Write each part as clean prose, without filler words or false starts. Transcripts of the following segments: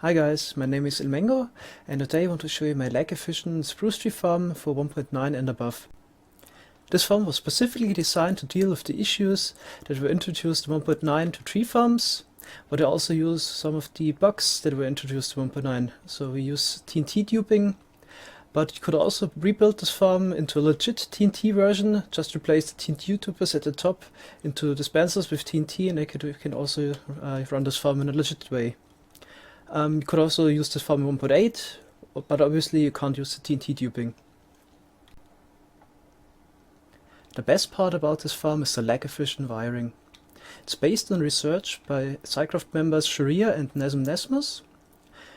Hi guys, my name is Ilmengo and today I want to show you my lag-efficient spruce tree farm for 1.9 and above. This farm was specifically designed to deal with the issues that were introduced in 1.9 to tree farms, but I also use some of the bugs that were introduced to 1.9. So we use TNT duping, but you could also rebuild this farm into a legit TNT version, just replace the TNT tubers at the top into dispensers with TNT, and you can also run this farm in a legit way. You could also use this farm in 1.8, but obviously you can't use the TNT duping. The best part about this farm is the lag-efficient wiring. It's based on research by Cycraft members Sharia and nasmus.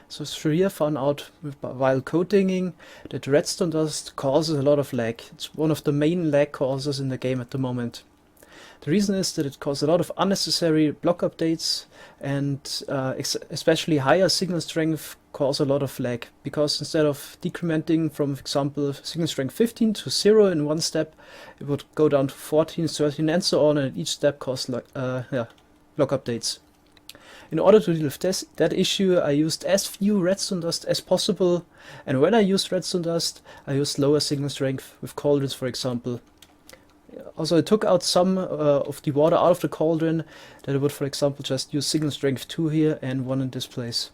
So Sharia found out while codinging that redstone dust causes a lot of lag. It's one of the main lag causes in the game at the moment. The reason is that it causes a lot of unnecessary block updates, and especially higher signal strength cause a lot of lag, because instead of decrementing from, for example, signal strength 15 to 0 in one step, it would go down to 14, 13 and so on, and each step causes block updates. In order to deal with that issue, I used as few redstone dust as possible, and when I used redstone dust, I used lower signal strength with cauldrons, for example. Also, I took out some of the water out of the cauldron that I would, for example, just use signal strength 2 here and 1 in this place.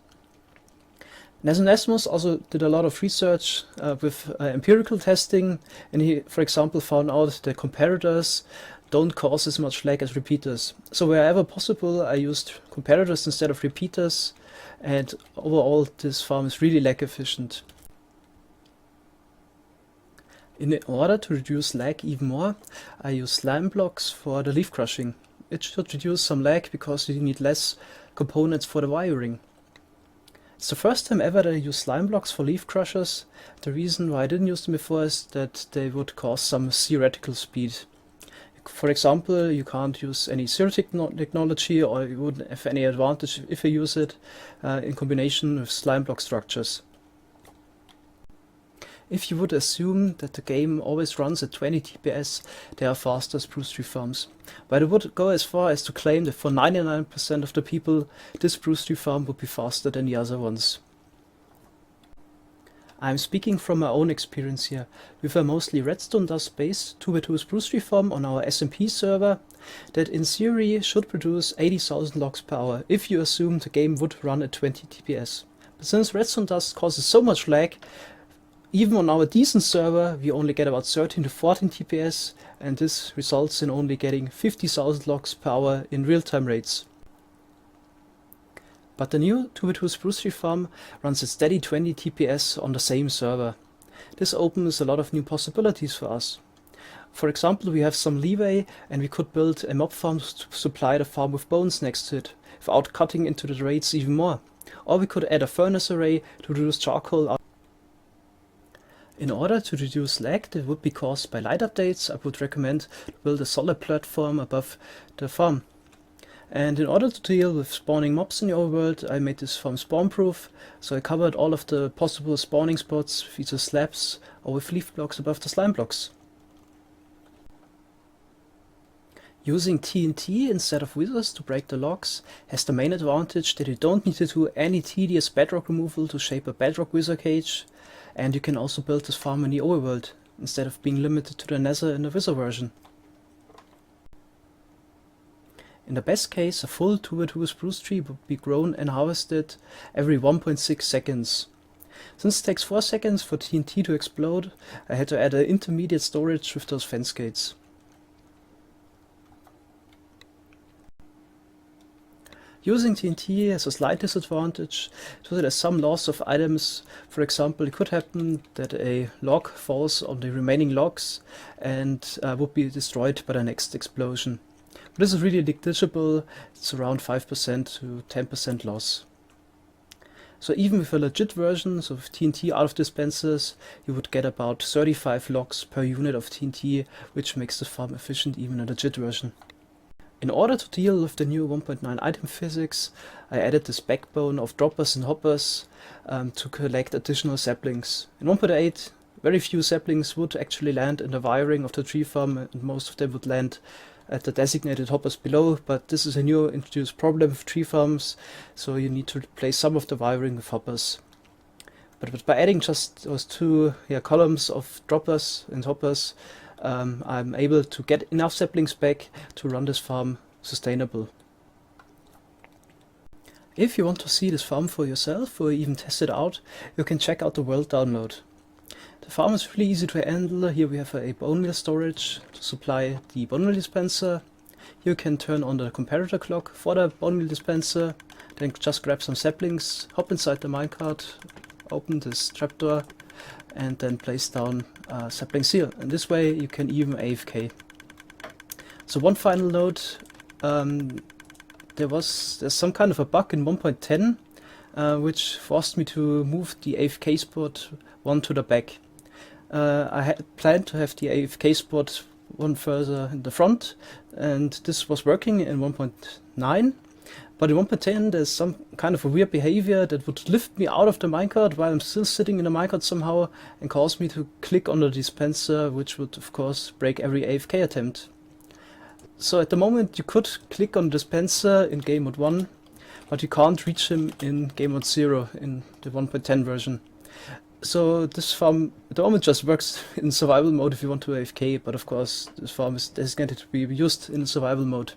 Nasmus also did a lot of research with empirical testing, and he, for example, found out that comparators don't cause as much lag as repeaters. So wherever possible, I used comparators instead of repeaters, and overall this farm is really lag efficient. In order to reduce lag even more, I use slime blocks for the leaf crushing. It should reduce some lag because you need less components for the wiring. It's the first time ever that I use slime blocks for leaf crushers. The reason why I didn't use them before is that they would cause some theoretical speed. For example, you can't use any zero technology, or you wouldn't have any advantage if you use it in combination with slime block structures. If you would assume that the game always runs at 20 TPS, they are faster spruce tree farms. But I would go as far as to claim that for 99% of the people, this spruce tree farm would be faster than the other ones. I'm speaking from my own experience here. With a mostly redstone dust based 2x2 spruce tree farm on our SMP server, that in theory should produce 80,000 logs per hour if you assume the game would run at 20 TPS. But since redstone dust causes so much lag, even on our decent server, we only get about 13 to 14 TPS, and this results in only getting 50,000 logs per hour in real-time rates. But the new 2x2 spruce tree farm runs at steady 20 TPS on the same server. This opens a lot of new possibilities for us. For example, we have some leeway and we could build a mob farm to supply the farm with bones next to it, without cutting into the rates even more. Or we could add a furnace array to reduce charcoal. In order to reduce lag that would be caused by light updates, I would recommend to build a solid platform above the farm. And in order to deal with spawning mobs in the overworld, I made this farm spawn-proof, so I covered all of the possible spawning spots with either slabs or with leaf blocks above the slime blocks. Using TNT instead of withers to break the logs has the main advantage that you don't need to do any tedious bedrock removal to shape a bedrock wither cage, and you can also build this farm in the overworld instead of being limited to the nether in the wither version. In the best case, a full 2x2 spruce tree would be grown and harvested every 1.6 seconds. Since it takes 4 seconds for TNT to explode, I had to add an intermediate storage with those fence gates. Using TNT has a slight disadvantage, so that there's some loss of items. For example, it could happen that a log falls on the remaining logs and would be destroyed by the next explosion. But this is really negligible. It's around 5% to 10% loss. So even with a legit version, so with TNT out of dispensers, you would get about 35 logs per unit of TNT, which makes the farm efficient even in a legit version. In order to deal with the new 1.9 item physics, I added this backbone of droppers and hoppers to collect additional saplings. In 1.8, very few saplings would actually land in the wiring of the tree farm, and most of them would land at the designated hoppers below, but this is a new introduced problem with tree farms, so you need to replace some of the wiring with hoppers. But by adding just those two columns of droppers and hoppers, I'm able to get enough saplings back to run this farm sustainable. If you want to see this farm for yourself or even test it out, you can check out the world download. The farm is really easy to handle. Here we have a bone meal storage to supply the bone meal dispenser. You can turn on the comparator clock for the bone meal dispenser, then just grab some saplings, hop inside the minecart, open this trapdoor, and then place down saplings here. And this way you can even AFK. So one final note, there's some kind of a bug in 1.10 which forced me to move the AFK spot one to the back. I had planned to have the AFK spot one further in the front, and this was working in 1.9, but in 1.10 there's some kind of a weird behavior that would lift me out of the minecart while I'm still sitting in the minecart somehow and cause me to click on the dispenser, which would of course break every AFK attempt. So at the moment you could click on the dispenser in game mode 1, but you can't reach him in game mode 0 in the 1.10 version. So this farm at the moment just works in survival mode if you want to AFK, but of course this farm is designated to be used in survival mode.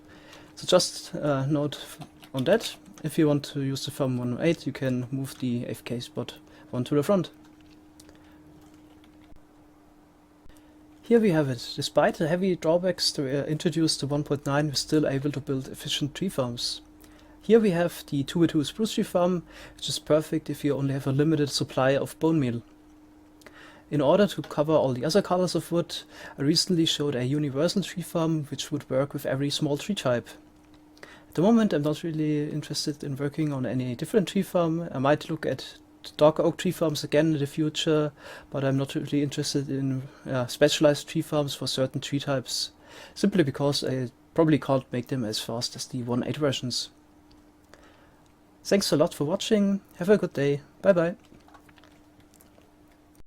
So just note on that, if you want to use the farm 108, you can move the AFK spot one to the front. Here we have it. Despite the heavy drawbacks that were introduced to 1.9, we're still able to build efficient tree farms. Here we have the 2x2 spruce tree farm, which is perfect if you only have a limited supply of bone meal. In order to cover all the other colors of wood, I recently showed a universal tree farm which would work with every small tree type. At the moment I'm not really interested in working on any different tree farm. I might look at dark oak tree farms again in the future, but I'm not really interested in specialized tree farms for certain tree types, simply because I probably can't make them as fast as the 1.8 versions. Thanks a lot for watching, have a good day, bye bye.